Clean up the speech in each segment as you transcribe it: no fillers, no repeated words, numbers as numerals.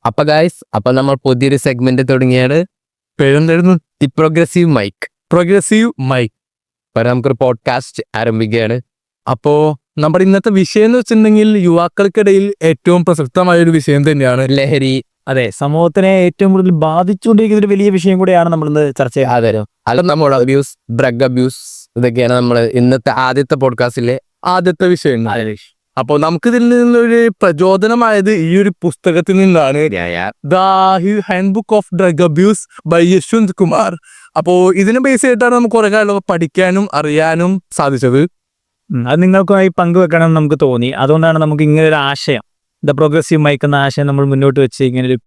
അപ്പൊ ഗായ്സ്, അപ്പൊ നമ്മൾ പുതിയൊരു സെഗ്മെന്റ് തുടങ്ങിയാണ്. പേരെന്തായിരുന്നു? The Progressive Mic. Progressive Mic. അപ്പൊ നമുക്കൊരു പോഡ്കാസ്റ്റ് ആരംഭിക്കുകയാണ്. അപ്പോ നമ്മുടെ ഇന്നത്തെ വിഷയം എന്ന് വെച്ചിട്ടുണ്ടെങ്കിൽ യുവാക്കൾക്കിടയിൽ ഏറ്റവും പ്രസക്തമായ ഒരു വിഷയം തന്നെയാണ് ലഹരി. അതെ, സമൂഹത്തിനെ ഏറ്റവും കൂടുതൽ ബാധിച്ചുകൊണ്ടിരിക്കുന്ന ഒരു വലിയ വിഷയം കൂടിയാണ് നമ്മൾ ഇന്ന് ചർച്ച ചെയ്യുന്നത്. അതെ, അത് നമ്മുടെ അബ്യൂസ്, ഡ്രഗ് അബ്യൂസ്, ഇതൊക്കെയാണ് നമ്മൾ ഇന്നത്തെ ആദ്യത്തെ പോഡ്കാസ്റ്റിലെ ആദ്യത്തെ വിഷയം. അപ്പോൾ നമുക്കിതിൽ നിന്നൊരു പ്രചോദനമായത് ഈ ഒരു പുസ്തകത്തിൽ നിന്നാണ്, the handbook of drug abuse by Yashwant Kumar. അപ്പോൾ ഇതിനെ ബേസ് ചെയ്തിട്ടാണ് നമുക്ക് കുറെ കാലം പഠിക്കാനും അറിയാനും സാധിച്ചത്. അത് നിങ്ങൾക്കുമായി പങ്കുവെക്കണം എന്ന് നമുക്ക് തോന്നി. അതുകൊണ്ടാണ് നമുക്ക് ഇങ്ങനെ ഒരു ആശയം, ദ പ്രോഗ്രസീവ് മൈക്ക് എന്ന ആശയം നമ്മൾ മുന്നോട്ട് വെച്ച് ഇങ്ങനെ ഒരു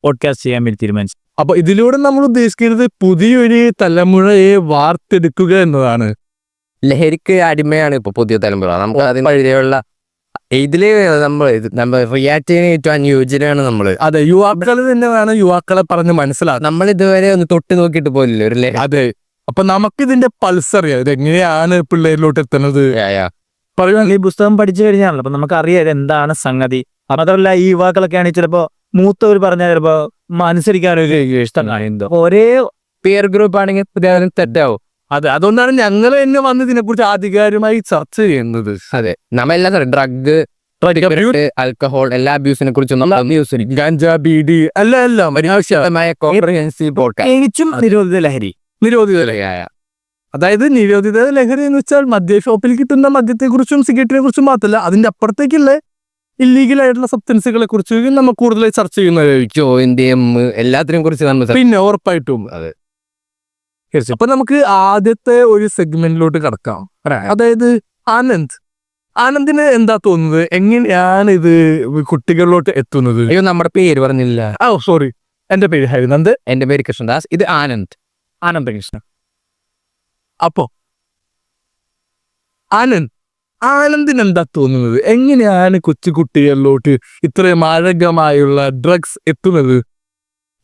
പോഡ്കാസ്റ്റ് ചെയ്യാൻ വേണ്ടി തീരുമാനിച്ചു. അപ്പൊ ഇതിലൂടെ നമ്മൾ ഉദ്ദേശിക്കുന്നത് പുതിയൊരു തലമുറയെ വാർത്തെടുക്കുക എന്നതാണ്. ലഹരിക്ക് അടിമയാണ് ഇപ്പൊ പുതിയ തലമുറ. നമുക്ക് അതിന് വഴിയുള്ള ഇതില് നമ്മൾ റിയാക്ട് ചെയ്യാൻ ഏറ്റവും അനുയോജ്യമാണ് നമ്മള്. അതെ, യുവാക്കൾ തന്നെ വേണം യുവാക്കളെ പറഞ്ഞ് മനസ്സിലാക്കാം. നമ്മൾ ഇതുവരെ ഒന്ന് തൊട്ട് നോക്കിയിട്ട് പോലില്ല ഒരു ലഹരി. അതെ, അപ്പൊ നമുക്കിതിന്റെ പൾസ് അറിയാം, ഇത് എങ്ങനെയാണ് പിള്ളേരിലോട്ട് എത്തുന്നത്. ഈ പുസ്തകം പഠിച്ചു കഴിഞ്ഞാണല്ലോ അപ്പൊ നമുക്ക് അറിയാം ഇത് എന്താണ് സംഗതി. മാത്രമല്ല ഈ യുവാക്കളൊക്കെ ആണെങ്കിൽ ചിലപ്പോ മൂത്തവർ പറഞ്ഞാൽ ചിലപ്പോ അനുസരിക്കാനൊരു ഇഷ്ടം എന്തോ ഒരേ പിയർ ഗ്രൂപ്പ് ആണെങ്കിൽ തെറ്റാവും. അതെ, അതുകൊണ്ടാണ് ഞങ്ങൾ തന്നെ വന്ന് ഇതിനെക്കുറിച്ച് ആധികാരികമായി ചർച്ച ചെയ്യുന്നത്. അതെ, നമ്മെല്ലാം ഡ്രഗ്, ആൽക്കഹോൾ, എല്ലാ അബ്യൂസിനെ കുറിച്ചും ഗാഞ്ച, ബീഡി എല്ലാം പ്രത്യേകിച്ചും നിരോധിത ലഹരി. നിരോധിത ലഹരി, അതായത് നിരോധിത ലഹരി എന്ന് വെച്ചാൽ മദ്യ ഷോപ്പിൽ കിട്ടുന്ന മദ്യത്തെ കുറിച്ചും സിഗരറ്റിനെ കുറിച്ചും മാത്രമല്ല, അതിന്റെ അപ്പുറത്തേക്കുള്ള ഇല്ലീഗൽ ആയിട്ടുള്ള സബ്സ്റ്റൻസുകളെ കുറിച്ച് നമ്മൾ കൂടുതലായി ചർച്ച ചെയ്യുന്നതായിരിക്കും. എല്ലാത്തിനെ കുറിച്ച് പിന്നെ ഉറപ്പായിട്ടും. അതെ, അപ്പൊ നമുക്ക് ആദ്യത്തെ ഒരു സെഗ്മെന്റിലോട്ട് കടക്കാം. അതായത് ആനന്ദിന് എന്താ തോന്നുന്നത്, എങ്ങനെയാണ് ഇത് കുട്ടികളിലോട്ട് എത്തുന്നത്? അയ്യോ, നമ്മുടെ പേര് പറഞ്ഞില്ല. സോറി, എന്റെ പേര് ഹരിനന്ദ്. എന്റെ പേര് കൃഷ്ണദാസ്. ഇത് ആനന്ദകൃഷ്ണൻ. അപ്പോ ആനന്ദിന് എന്താ തോന്നുന്നത്, എങ്ങനെയാണ് കൊച്ചുകുട്ടികളിലോട്ട് ഇത്രയും മാരകമായുള്ള ഡ്രഗ്സ് എത്തുന്നത്?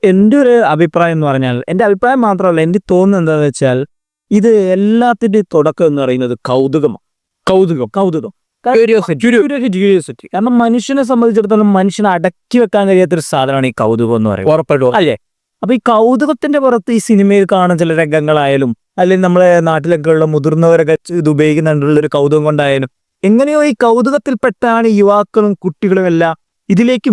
എൻ്റെ ഒരു അഭിപ്രായം എന്ന് പറഞ്ഞാൽ, എൻ്റെ അഭിപ്രായം മാത്രമല്ല, എനിക്ക് തോന്നുന്നത് എന്താണെന്ന് വെച്ചാൽ ഇത് എല്ലാത്തിൻ്റെയും തുടക്കം എന്ന് പറയുന്നത് കൗതുകമാണ്. കൗതുകം ക്യൂരിയോസിറ്റി. കാരണം മനുഷ്യനെ സംബന്ധിച്ചിടത്തോളം മനുഷ്യനെ അടക്കി വെക്കാൻ കഴിയാത്തൊരു സാധനമാണ് ഈ കൗതുകം എന്ന് പറയുന്നത്. ഉറപ്പായിട്ടും അല്ലേ? അപ്പൊ ഈ കൗതുകത്തിന്റെ പുറത്ത് ഈ സിനിമയിൽ കാണുന്ന ചില രംഗങ്ങളായാലും അല്ലെങ്കിൽ നമ്മളെ നാട്ടിലൊക്കെ ഉള്ള മുതിർന്നവരൊക്കെ ഇത് ഉപയോഗിക്കുന്നുണ്ടുള്ള ഒരു കൗതുകം കൊണ്ടായാലും എങ്ങനെയോ ഈ കൗതുകത്തിൽപ്പെട്ടാണ് യുവാക്കളും കുട്ടികളും എല്ലാം ഇതിലേക്ക്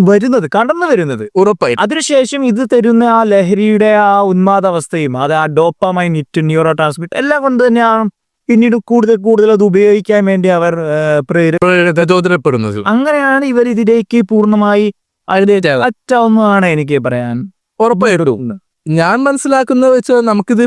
കടന്നു വരുന്നത്. ഉറപ്പായി. അതിനുശേഷം ഇത് തരുന്ന ആ ലഹരിയുടെ ആ ഉന്മാദാവസ്ഥയും അത് ആ ഡോപ്പാമൈൻ ഹിറ്റ്, ന്യൂറോ ട്രാൻസ്മിറ്റ് എല്ലാം കൊണ്ട് തന്നെയാണ് പിന്നീട് കൂടുതൽ അത് ഉപയോഗിക്കാൻ വേണ്ടി അവർ പ്രചോദനപ്പെടുന്നത്. അങ്ങനെയാണ് ഇവർ ഇതിലേക്ക് പൂർണ്ണമായി അറ്റാവുന്നതാണ് എനിക്ക് പറയാൻ. ഉറപ്പായിട്ടും ഞാൻ മനസ്സിലാക്കുന്നത് വെച്ചാൽ നമുക്കിത്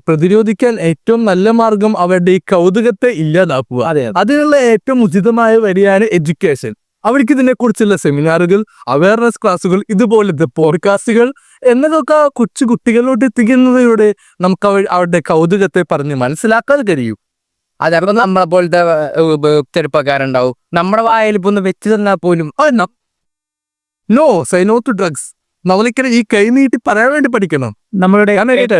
പ്രതിരോധിക്കാൻ ഏറ്റവും നല്ല മാർഗം അവരുടെ ഈ കൗതുകത്തെ ഇല്ലാതാക്കുക. അതിനുള്ള ഏറ്റവും ഉചിതമായ വഴിയാണ് എഡ്യൂക്കേഷൻ. അവർക്ക് ഇതിനെ കുറിച്ചുള്ള സെമിനാറുകൾ, അവയർനെസ് ക്ലാസ്സുകൾ, ഇതുപോലത്തെ പോഡ്കാസ്റ്റുകൾ എന്നതൊക്കെ കൊച്ചു കുട്ടികളിലോട്ട് എത്തിക്കുന്നതിലൂടെ നമുക്ക് അവരുടെ കൗതുകത്തെ പറഞ്ഞ് മനസ്സിലാക്കാൻ കഴിയും. അതപ്പോ നമ്മളെ പോലത്തെ ചെറുപ്പക്കാരുണ്ടാവും, നമ്മുടെ വായിൽ ഇപ്പൊ ഒന്ന് വെച്ച് തന്നാൽ പോലും no say no to drugs. നമ്മളിങ്ങനെ ഈ കൈ നീട്ടി പറയാൻ വേണ്ടി പഠിക്കണം.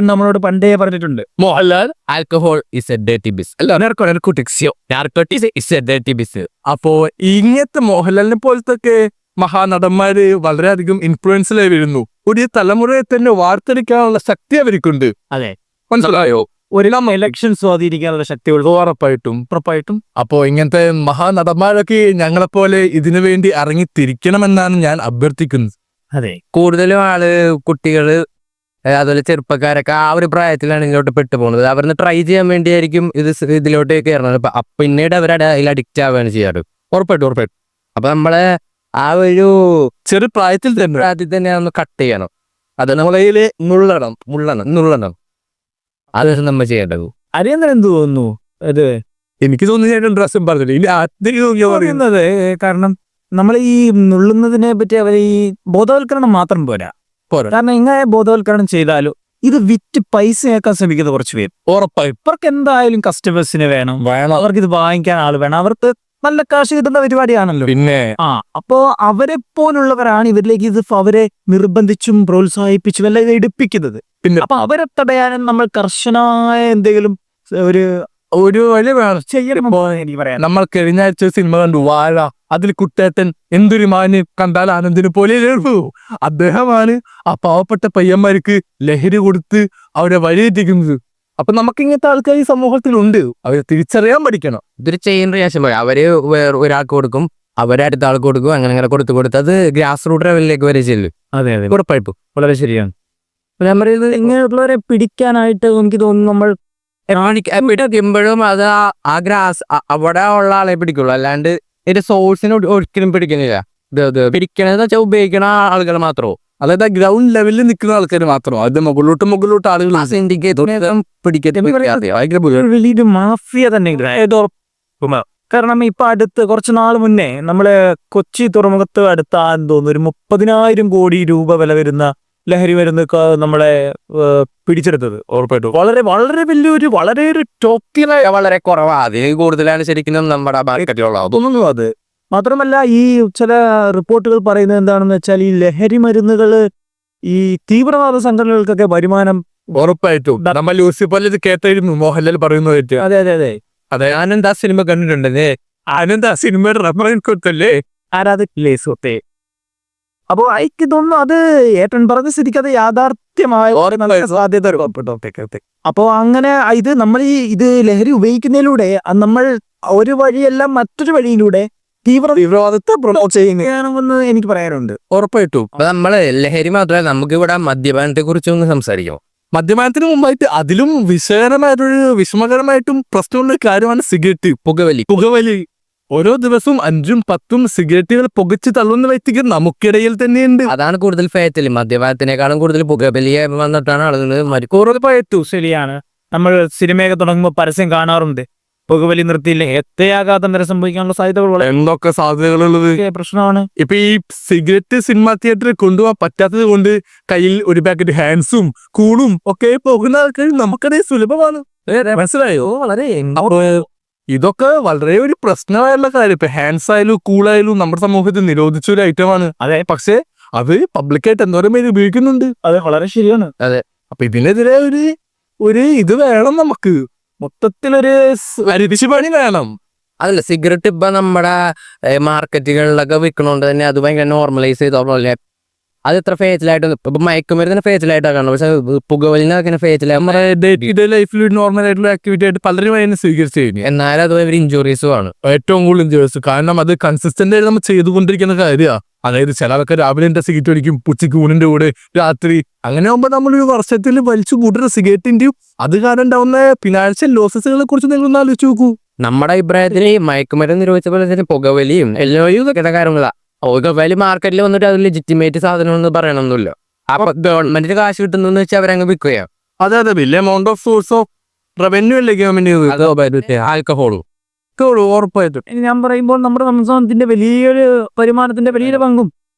നമ്മളോട് പണ്ടേ പറഞ്ഞിട്ടുണ്ട്, Mohanlal, alcohol is a dirty biz, narcotics is a dirty biz. അപ്പോ ഇങ്ങനത്തെ മോഹൻലാലിനെ പോലത്തെ മഹാനടന്മാര് വളരെയധികം ഇൻഫ്ലുവൻസിലായി വരുന്നു. ഒരു തലമുറയെ തന്നെ വാർത്തെടുക്കാനുള്ള ശക്തി അവർക്കുണ്ട്. അതെ, മനസ്സിലായോ? ഒരെല്ലാം ഇലക്ഷൻ സ്വാധീനിക്കാനുള്ള ശക്തി ഉറപ്പായിട്ടും. അപ്പോ ഇങ്ങനത്തെ മഹാനടന്മാരൊക്കെ ഞങ്ങളെപ്പോലെ ഇതിനു വേണ്ടി ഇറങ്ങിത്തിരിക്കണമെന്നാണ് ഞാൻ അഭ്യർത്ഥിക്കുന്നത്. അതെ, കൂടുതലും കുട്ടികള് അതുപോലെ ചെറുപ്പക്കാരൊക്കെ ആ ഒരു പ്രായത്തിലാണ് ഇതിലോട്ട് പെട്ടുപോകുന്നത്. അവരിന്ന് ട്രൈ ചെയ്യാൻ വേണ്ടിയായിരിക്കും ഇതിലോട്ട് കയറണത്. പിന്നീട് അവരത് അതിൽ അഡിക്റ്റ് ആവുകയാണ് ചെയ്യാറ്. ഉറപ്പായിട്ടും. അപ്പൊ നമ്മളെ ആ ഒരു ചെറു പ്രായത്തിൽ തന്നെ ഒന്ന് കട്ട് ചെയ്യണം. അത് നമ്മളതില് നുള്ളണം. അതാണ് നമ്മൾ ചെയ്യേണ്ടത്. അരിയന്തരം എന്ത് തോന്നുന്നു? അത് എനിക്ക് തോന്നുന്നു ഡ്രസ്സും പറയുന്നത്, കാരണം നമ്മൾ ഈ നുള്ളുന്നതിനെ പറ്റി അവർ ഈ ബോധവൽക്കരണം മാത്രം പോരാ. കാരണം ഇങ്ങനെ ബോധവൽക്കരണം ചെയ്താലും ഇത് വിറ്റ് പൈസയാക്കാൻ ശ്രമിക്കുന്ന കുറച്ച് പേര് ഉറപ്പായും. ഇവർക്ക് എന്തായാലും കസ്റ്റമേഴ്സിന് വേണം, അവർക്ക് ഇത് വാങ്ങിക്കാൻ ആൾ വേണം, അവർക്ക് നല്ല കാശ് കിട്ടുന്ന പരിപാടിയാണല്ലോ. പിന്നെ അപ്പോ അവരെ പോലുള്ളവരാണ് ഇവരിലേക്ക് ഇത് അവരെ നിർബന്ധിച്ചും പ്രോത്സാഹിപ്പിച്ചും എല്ലാം ഇത് എടുപ്പിക്കുന്നത്. പിന്നെ അപ്പൊ അവരെ തടയാനും നമ്മൾ കർശനമായ എന്തെങ്കിലും ഒരു ഒരു വലിയ വേണം ചെയ്യണമോ എനിക്ക് പറയാം. നമ്മൾ കഴിഞ്ഞ ആഴ്ച സിനിമ കണ്ടു വാഴ. അതിൽ കുട്ടേട്ടൻ എന്തൊരു മാന് കണ്ടാൽ ആനന്ദിന് പോലെ എഴുതു. അദ്ദേഹമാണ് ആ പാവപ്പെട്ട പയ്യന്മാർക്ക് ലഹരി കൊടുത്ത് അവരെ വഴിയെത്തിക്കുന്നത്. അപ്പൊ നമുക്ക് ഇങ്ങനത്തെ ആൾക്കാർ ഈ സമൂഹത്തിലുണ്ട്. അവരെ തിരിച്ചറിയാൻ പഠിക്കണം. ഇതൊരു ചെയിൻ റിയാക്ഷൻ പോലെ അവര് ഒരാൾക്ക് കൊടുക്കും, അവരെ അടുത്ത ആൾക്ക് കൊടുക്കും, അങ്ങനെ കൊടുത്ത് അത് ഗ്രാസ് റൂട്ട് ലെവലിലേക്ക് വരെ ചെല്ലും. അതെ അതെ, ഉറപ്പായിട്ടും. വളരെ ശരിയാണ്. ഞാൻ പറയുന്നത് ഇങ്ങനെയുള്ളവരെ പിടിക്കാനായിട്ട് എനിക്ക് തോന്നുന്നു നമ്മൾ പിടിക്കുമ്പോഴും അത് ആ ഗ്രാസ് അവിടെ ഉള്ള ആളെ പിടിക്കുള്ളൂ, അല്ലാണ്ട് ഇതിന്റെ സോഴ്സിനെ ഒരിക്കലും പിടിക്കുന്നില്ല. പിടിക്കണെന്ന് വെച്ചാൽ ഉപയോഗിക്കണ ആളുകൾ മാത്രമോ, അതായത് ആ ഗ്രൗണ്ട് ലെവലിൽ നിൽക്കുന്ന ആൾക്കാർ മാത്രമോ, അത് മുകളിലോട്ട് ആളുകൾ വലിയൊരു മാഫിയ തന്നെ. കാരണം ഇപ്പൊ അടുത്ത് കുറച്ച് നാൾ മുന്നേ നമ്മള് കൊച്ചി തുറമുഖത്ത് അടുത്താന്ന് തോന്നുന്നു ഒരു 30,000 കോടി രൂപ വില വരുന്ന ലഹരി മരുന്ന് നമ്മളെ പിടിച്ചെടുത്തത്. ഉറപ്പായിട്ടും വളരെ വളരെ വലിയൊരു വളരെ ഒരു ടോക്കിലെ വളരെ കുറവാണ്. അതിൽ കൂടുതലാണ് ശരിക്കും നമ്മുടെ മാർക്കറ്റിലുള്ളത്. തോന്നുന്നു. അത് മാത്രമല്ല ഈ ചില റിപ്പോർട്ടുകൾ പറയുന്നത് എന്താണെന്ന് വെച്ചാൽ ഈ ലഹരി മരുന്നുകൾ ഈ തീവ്രവാദ സംഘടനകൾക്കൊക്കെ വരുമാനം. ഉറപ്പായിട്ടും നമ്മൾ ലൂസിഫറിൽ ഇത് കേട്ടായിരുന്നു മോഹൻലാൽ പറയുന്നത്. അതെ അതെ അതെ അതെ, ആനന്ദ് ആ സിനിമ കണ്ടിട്ടുണ്ടെന്നേ. ആനന്ദ് ആ സിനിമയുടെ റെഫറൻസ് കൊടുത്തല്ലേ ആരാധക്കില്ലേ സുഹൃത്തെ. അപ്പോ എനിക്ക് തോന്നുന്നു അത് ഏട്ടൻ പറഞ്ഞ സ്ഥിതിക്ക് അത് യാഥാർത്ഥ്യമായ സാധ്യത. അപ്പോ അങ്ങനെ ഇത് നമ്മൾ ഇത് ലഹരി ഉപയോഗിക്കുന്നതിലൂടെ നമ്മൾ ഒരു വഴിയല്ല മറ്റൊരു വഴിയിലൂടെ തീവ്രവാദത്തെ പ്രൊമോട്ട് ചെയ്യുകയാണെന്ന് എനിക്ക് പറയാനുണ്ട്. ഉറപ്പായിട്ടും. അപ്പൊ നമ്മള് ലഹരി മാത്രമല്ല, നമുക്ക് ഇവിടെ മദ്യപാനത്തെ കുറിച്ചൊന്ന് സംസാരിക്കാം. മദ്യപാനത്തിന് മുമ്പായിട്ട് അതിലും വിഷമകരമായിട്ടും പ്രശ്നമുള്ള കാര്യമാണ് സിഗരറ്റ്, പുകവലി. ഓരോ ദിവസവും 5ഉം 10ഉം സിഗരറ്റുകൾ പുകച്ച് തള്ളുന്ന വ്യക്തികൾ നമുക്കിടയിൽ തന്നെയുണ്ട്. അതാണ് കൂടുതൽ ഫേറ്റൽ. മദ്യപാനത്തിനേക്കാളും കൂടുതൽ പുകവലി വന്നിട്ടാണ് ആളുകൾ കൂടുതൽ. ശരിയാണ്. നമ്മൾ സിനിമയൊക്കെ തുടങ്ങുമ്പോൾ പരസ്യം കാണാറുണ്ട്, പുകവലി നിർത്തിയില്ല എത്രയാഘാതം വരെ സംഭവിക്കാനുള്ള സാധ്യതകൾ എന്തൊക്കെ സാധ്യതകളുള്ളത് പ്രശ്നമാണ്. ഇപ്പൊ ഈ സിഗരറ്റ് സിനിമാ തിയേറ്ററിൽ കൊണ്ടുപോകാൻ പറ്റാത്തത് കൊണ്ട് കയ്യിൽ ഒരു പാക്കറ്റ് ഹാൻസും കൂണും ഒക്കെ പോകുന്ന ആൾക്കാർ നമുക്കതേ സുലഭമാണ്. മനസ്സിലായോ? വളരെ ഇതൊക്കെ വളരെ ഒരു പ്രശ്നമായുള്ള കാര്യം. ഇപ്പൊ ഹാൻഡ്സ് ആയാലും കൂളായാലും നമ്മുടെ സമൂഹത്തിൽ നിരോധിച്ച ഒരു ഐറ്റമാണ്. അതെ, പക്ഷെ അത് പബ്ലിക്കായിട്ട് എന്തോരം പേര് ഉപയോഗിക്കുന്നുണ്ട്. അതെ, വളരെ ശരിയാണ്. അതെ, അപ്പൊ ഇതിനെതിരെ ഒരു ഇത് വേണം. നമുക്ക് മൊത്തത്തിലൊരു പരിധിപണി വേണം. അതല്ല, സിഗരറ്റ് ഇപ്പൊ നമ്മുടെ മാർക്കറ്റുകളിലൊക്കെ വിൽക്കണോണ്ട് തന്നെ അത് ഭയങ്കര നോർമലൈസ് ചെയ്തോളെ. അത് ഇത്ര ഫേറ്റലായിട്ട് ഇപ്പൊ മയക്കുമരുന്നിന് ഫേറ്റലായിട്ടാണ് കാണുന്നത്. പക്ഷെ പുകവലിനൊക്കെ ഫേറ്റലായി നമ്മുടെ ഡേ ടു ഡേ ലൈഫിൽ നോർമൽ ആയിട്ടുള്ള ആക്ടിവിറ്റി ആയിട്ട് പലരും അതിനെ സ്വീകരിച്ചു കഴിഞ്ഞു. എന്നാലും അത് ഒരു ഇഞ്ചുറീസും ആണ്, ഏറ്റവും കൂടുതൽ ഇഞ്ചുറീസ്. കാരണം അത് കൺസിസ്റ്റന്റ് ആയിട്ട് നമ്മൾ ചെയ്തുകൊണ്ടിരിക്കുന്ന കാര്യമാണ്. അതായത് ചില ആൾക്കാർ രാവിലെ എന്റെ സിഗരറ്റ് അടിക്കും, ഉച്ചയ്ക്ക് ഊണിന്റെ കൂടെ, രാത്രി. അങ്ങനെ ആകുമ്പോൾ നമ്മളൊരു വർഷത്തിൽ വലിച്ചു കൂട്ടുന്ന സിഗരറ്റിന്റെയും അത് കാരണം ഉണ്ടാവുന്ന ഫിനാൻഷ്യൽ ലോസസുകളെ കുറിച്ച് നിങ്ങളൊന്ന് ആലോചിച്ച് നോക്കൂ. നമ്മുടെ അഭിപ്രായത്തിൽ മയക്കുമരുന്ന് നിരോധിച്ചപ്പോൾ തന്നെ പുകവലിയും എല്ലാവരും ഇതൊക്കെ കാര്യങ്ങളാ. പുകവലി മാർക്കറ്റിൽ വന്നിട്ട് അത് ലെജിറ്റിമേറ്റ് സാധനം എന്ന് പറയണമെന്നില്ല. അപ്പൊ ഗവൺമെന്റിന് കാശ് കിട്ടുന്നെന്ന് വെച്ചാൽ അവരങ്ങ് വിൽക്കുകയാണ്. അതെ, വലിയ amount of swords of revenue അല്ലേ ഗവൺമെന്റ്. ആൽക്കഹോളും ഉറപ്പായിട്ടും. ഞാൻ പറയുമ്പോൾ നമ്മുടെ സംസ്ഥാനത്തിന്റെ വലിയൊരു വരുമാനത്തിന്റെ വലിയൊരു പങ്കും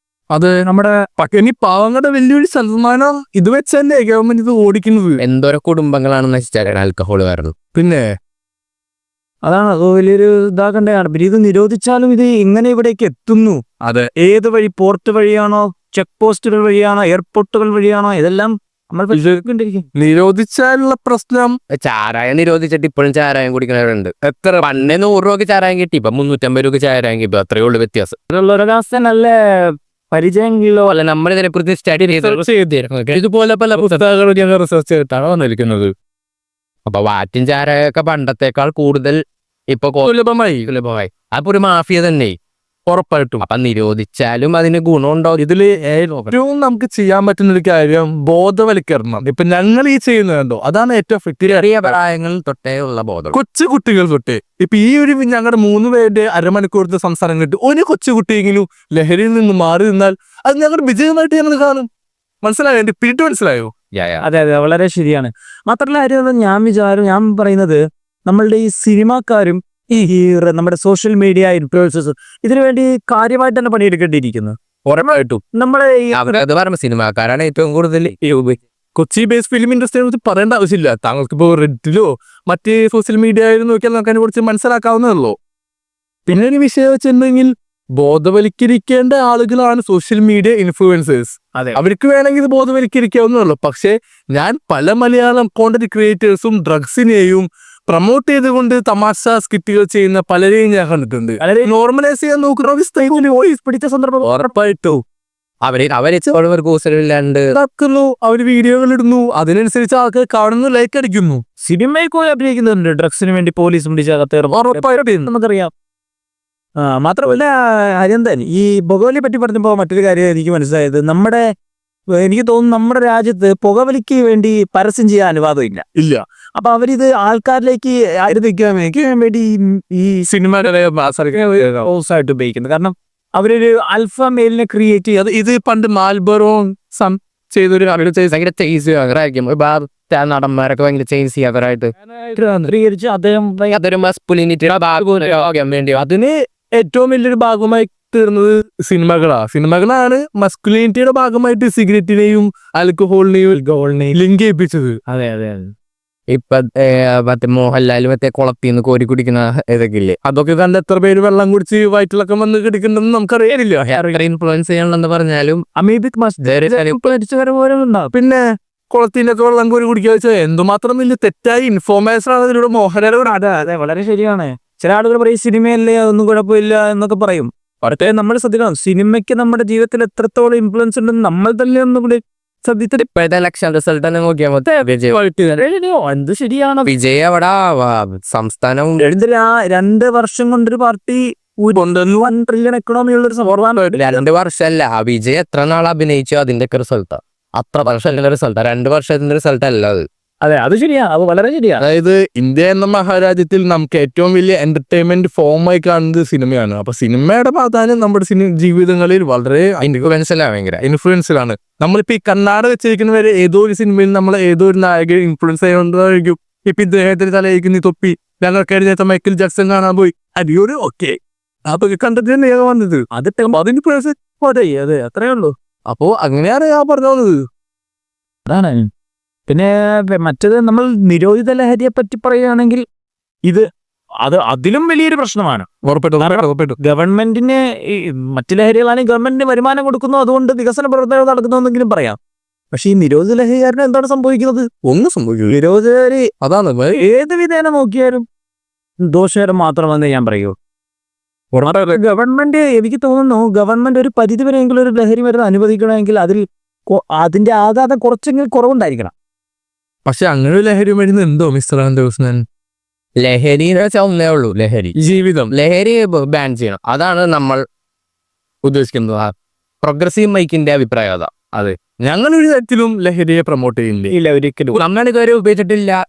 അത് നമ്മുടെ ഇനി പാവങ്ങളുടെ വലിയൊരു ശതമാനം ഇത് വെച്ച് തന്നെ ഗവൺമെന്റ് ഇത് ഓടിക്കുന്നത്. എന്തോരോ കുടുംബങ്ങളാണ് നശിച്ചാൽ ആൽക്കഹോൾ കാരണം. പിന്നെ അതാണ് അത് വലിയൊരു ഇതാകണ്ടാണ്. പിന്നെ ഇത് നിരോധിച്ചാലും ഇത് എങ്ങനെ ഇവിടേക്ക് എത്തുന്നു? അതെ, ഏത് വഴി? പോർട്ട് വഴിയാണോ, ചെക്ക് പോസ്റ്റുകൾ വഴിയാണോ, എയർപോർട്ടുകൾ വഴിയാണോ? ഇതെല്ലാം നമ്മൾ നിരോധിച്ചാലുള്ള പ്രശ്നം. ചാരായം നിരോധിച്ചിട്ട് ഇപ്പോഴും ചാരായം കുടിക്കുന്നവരുണ്ട്. എത്ര പണ്ടേ 100 രൂപക്ക് ചാരായം കിട്ടി, ഇപ്പൊ 350 രൂപ ചാരായം കിട്ടും. അത്രയേ ഉള്ളൂ വ്യത്യാസം. നല്ല പരിചയങ്ങളോ അല്ല, നമ്മൾ ഇതിനെ കുറിച്ച് സ്റ്റഡി ചെയ്തിരുന്നു. ഇതുപോലെ പല പുസ്തകങ്ങളും ഞങ്ങൾ റിസർച്ച് ചെയ്തിട്ടാണ് വന്നിരിക്കുന്നത്. അപ്പൊ വാറ്റും ചാരായൊക്കെ പണ്ടത്തേക്കാൾ കൂടുതൽ ഇപ്പൊ സുലഭമായി. അപ്പൊ ഒരു മാഫിയ തന്നെ ഉറപ്പായിട്ടും. അപ്പൊ നിരോധിച്ചാലും അതിന് ഗുണമുണ്ടോ? ഇതില് ഏറ്റവും നമുക്ക് ചെയ്യാൻ പറ്റുന്ന ഒരു കാര്യം ബോധവൽക്കരണം. ഇപ്പൊ ഞങ്ങൾ ഈ ചെയ്യുന്നുണ്ടോ, അതാണ് ഏറ്റവും എഫക്റ്റീവ്. ചെറിയ പ്രായങ്ങളിൽ തൊട്ടേ ഉള്ള ബോധം, കൊച്ചു കുട്ടികൾ തൊട്ടേ. ഇപ്പൊ ഈ ഒരു ഞങ്ങളുടെ 3 പേരുടെ അരമണിക്കൂറത്തെ സംസാരം കിട്ടി ഒരു കൊച്ചുകുട്ടിയെങ്കിലും ലഹരിയിൽ നിന്ന് മാറി നിന്നാൽ അത് ഞങ്ങളുടെ വിജയമായിട്ട് ഞങ്ങൾ കാണും. മനസ്സിലായോ? എന്റെ പിരിട്ട് മനസ്സിലായോ? അതെ അതെ, വളരെ ശരിയാണ്. മാത്രമല്ല ഞാൻ പറയുന്നത് നമ്മളുടെ ഈ സിനിമാക്കാരും ഈ നമ്മുടെ സോഷ്യൽ മീഡിയ ഇൻഫ്ലുവൻസേഴ്സ് ഇതിനുവേണ്ടി കാര്യമായിട്ട് തന്നെ പണിയെടുക്കേണ്ടിയിരിക്കുന്നു. ഉറപ്പായിട്ടും. നമ്മളെ അത് പറയുമ്പോ സിനിമാക്കാരാണ് ഏറ്റവും കൂടുതൽ കൊച്ചി ബേസ് ഫിലിം ഇൻഡസ്ട്രിയെ കുറിച്ച് പറയേണ്ട ആവശ്യമില്ല. താങ്കൾക്കിപ്പോ റെഡിലോ മറ്റ് സോഷ്യൽ മീഡിയയിലും നോക്കിയാൽ നമുക്ക് അതിനെ കുറിച്ച് മനസ്സിലാക്കാവുന്നതല്ലോ. പിന്നെ ഒരു വിഷയം വെച്ചിട്ടുണ്ടെങ്കിൽ ബോധവൽക്കരിക്കേണ്ട ആളുകളാണ് സോഷ്യൽ മീഡിയ ഇൻഫ്ലുവൻസേഴ്സ്. അവർക്ക് വേണമെങ്കിൽ ഇത് ബോധവൽക്കരിക്കാവുന്നതല്ലോ. പക്ഷെ ഞാൻ പല മലയാളം കോണ്ടന്റ് ക്രിയേറ്റേഴ്സും ഡ്രഗ്സിനെയും പ്രൊമോട്ട് ചെയ്തുകൊണ്ട് തമാശ സ്കിറ്റുകൾ ചെയ്യുന്ന പലരെയും ഞാൻ കണ്ടിട്ടുണ്ട്. നോർമലൈസ് ചെയ്യാൻ നോക്കുന്ന പിടിച്ച സന്ദർഭം ഉറപ്പായിട്ടും അവര് കൂസലില്ലാണ്ട് ഇതാക്കുന്നു, അവര് വീഡിയോകൾ ഇടുന്നു, അതിനനുസരിച്ച് ആൾക്കാർ കാണുന്നു, ലൈക്ക് അടിക്കുന്നു. സിനിമയിൽ പോയി അഭിനയിക്കുന്നുണ്ട്, ഡ്രഗ്സിന് വേണ്ടി പോലീസ് പിടിച്ചകത്തേറും ഉറപ്പായിട്ടും നമുക്കറിയാം. മാത്രമല്ല അരിയന്തൻ ഈ പുകവലി പറ്റി പറഞ്ഞപ്പോൾ മറ്റൊരു കാര്യം എനിക്ക് മനസ്സിലായത്, എനിക്ക് തോന്നുന്നു നമ്മുടെ രാജ്യത്ത് പുകവലിക്ക് വേണ്ടി പരസ്യം ചെയ്യാൻ അനുവാദം ഇല്ല. അപ്പൊ അവരിത് ആൾക്കാരിലേക്ക് എത്തിക്കാൻ വേണ്ടി ഈ സിനിമ ആയിട്ട് ഉപയോഗിക്കുന്നത്. കാരണം അവരൊരു അൽഫ മെയിലിനെ ക്രിയേറ്റ് ചെയ്ത് ഇത് പണ്ട് മാൽബറോ ചെയ്തൊരു ഭയങ്കര ചേസ് ആയിരിക്കും. നടന്മാരൊക്കെ ഭയങ്കര ചേസ് അവരായിട്ട് ചിത്രീകരിച്ച് അദ്ദേഹം അതൊരു മസ്കുലിനിറ്റി വേണ്ടി അതിന് ഏറ്റവും വലിയൊരു ഭാഗമായി തീർന്നത് സിനിമകളാണ് മസ്കുലിനിറ്റിയുടെ ഭാഗമായിട്ട് സിഗരറ്റിനെയും ആൽക്കഹോളിനെയും ലിങ്ക് ചെയ്യിപ്പിച്ചത്. അതെ അതെ അതെ. ഇപ്പൊ മറ്റേ മോഹൻലാൽ മറ്റേ കുളത്തിന്ന് കോരി കുടിക്കുന്ന ഇതൊക്കെ ഇല്ലേ, അതൊക്കെ കണ്ട് എത്ര പേര് വെള്ളം കുടിച്ച് വയറ്റിലൊക്കെ വന്ന് കിടക്കുന്നുണ്ടെന്ന് നമുക്കറിയാനില്ല. ഇൻഫ്ലുവൻസ് ചെയ്യണമെന്ന് പറഞ്ഞാലും അമീബിക് പിന്നെ കുളത്തിനൊക്കെ വെള്ളം കോരി കുടിക്കുക വെച്ചാൽ എന്തുമാത്രം വലിയ തെറ്റായ ഇൻഫോർമേഷൻ ആണ് അതിലൂടെ മോഹൻലാൽ. അതെ വളരെ ശരിയാണ്. ചില ആളുകൾ പറയും സിനിമയല്ലേ അതൊന്നും കുഴപ്പമില്ല എന്നൊക്കെ പറയും. പക്ഷേ നമ്മൾ ശ്രദ്ധിക്കണം, സിനിമയ്ക്ക് നമ്മുടെ ജീവിതത്തിൽ എത്രത്തോളം ഇൻഫ്ലുവൻസ് ഉണ്ടെന്ന് നമ്മൾ തന്നെ ഒന്നും കൂടി ശ്രദ്ധിച്ചിട്ട് ഇപ്പോഴത്തെ ഇലക്ഷൻ റിസൾട്ട് തന്നെ നോക്കിയാൽ മതി. എന്ത് ശരിയാണ് വിജയ് അവിടെ സംസ്ഥാനം 2 വർഷം കൊണ്ടൊരു പാർട്ടി 1 ട്രില്യൺ എക്കണോമി ഉള്ളൊരു സംഭവം. 2 വർഷമല്ല, വിജയ് എത്ര നാൾ അഭിനയിച്ചോ അതിന്റെ ഒക്കെ റിസൾട്ടാ. അത്ര വർഷത്തിന്റെ റിസൾട്ടാ, 2 വർഷത്തിന്റെ റിസൾട്ട് അല്ല അത്. അതെ അത് ശരിയാ, അത് വളരെ ശരിയാ. അതായത് ഇന്ത്യ എന്ന മഹാരാജ്യത്തിൽ നമുക്ക് ഏറ്റവും വലിയ എന്റർടൈൻമെന്റ് ഫോമായി കാണുന്നത് സിനിമയാണ്. അപ്പൊ സിനിമയുടെ പ്രാധാന്യം നമ്മുടെ ജീവിതങ്ങളിൽ വളരെ ഇൻഫ്ലുവൻസിലാണ്. നമ്മളിപ്പോ ഈ കർണാടക വെച്ചിരിക്കുന്നവരെ ഏതോ ഒരു സിനിമയിൽ നമ്മൾ ഏതോ ഒരു നായകൻ ഇൻഫ്ലുവൻസ് ചെയ്യുന്നതായിരിക്കും. ഇപ്പൊ ഇദ്ദേഹത്തിന് തലയിരിക്കുന്ന തോപ്പി ഞങ്ങൾ കഴിഞ്ഞ മൈക്കിൾ ജാക്സൺ കാണാൻ പോയി, അടിയൊരു ഓക്കെ അപ്പൊ കണ്ടിട്ട് തന്നെയാണ് വന്നത്. അതെ അത്രേ ഉള്ളൂ. അപ്പോ അങ്ങനെയാണ് ഞാൻ പറഞ്ഞത്. അതാണ്. പിന്നെ മറ്റേത് നമ്മൾ നിരോധിത ലഹരിയെ പറ്റി പറയുകയാണെങ്കിൽ അതിലും വലിയൊരു പ്രശ്നമാണ്. ഉറപ്പായിട്ടും ഗവൺമെന്റിന് മറ്റു ലഹരികളാണെങ്കിൽ ഗവൺമെന്റിന് വരുമാനം കൊടുക്കുന്നു, അതുകൊണ്ട് വികസന പ്രവർത്തനങ്ങൾ നടക്കുന്നുവെന്നെങ്കിലും പറയാം. പക്ഷെ ഈ നിരോധിത ലഹരിക്കാരന് എന്താണ് സംഭവിക്കുന്നത്? ഒന്നും സംഭവിക്കും. നിരോധിത ലഹരി അതാണ് ഏത് വിധേന നോക്കിയാലും ദോഷകരം മാത്രമെന്ന് ഞാൻ പറയൂ. ഗവൺമെന്റ് എനിക്ക് തോന്നുന്നു ഗവൺമെന്റ് ഒരു പരിധിവരെയെങ്കിലും ഒരു ലഹരി മരുന്ന് അനുവദിക്കണമെങ്കിൽ അതിന്റെ ആഘാതം കുറച്ചെങ്കിലും കുറവുണ്ടായിരിക്കണം. പക്ഷെ അങ്ങനെ ഒരു ലഹരി മരുന്ന് ഉണ്ടോ മിസ്റ്റർ അനന്തകൃഷ്ണൻ? ലഹരി ഒന്നേ ഉള്ളൂ, ജീവിതം. ലഹരി ബാൻ ചെയ്യണം, അതാണ് നമ്മൾ ഉദ്ദേശിക്കുന്നത്. പ്രോഗ്രസീവ് മൈക്കിന്റെ അഭിപ്രായം അതാ. അതെ, ഞങ്ങളൊരു തരത്തിലും ലഹരിയെ പ്രൊമോട്ട് ചെയ്യുന്നില്ല, ഒരിക്കലും നമ്മൾ ഇതുവരെ ഉപയോഗിച്ചിട്ടില്ല,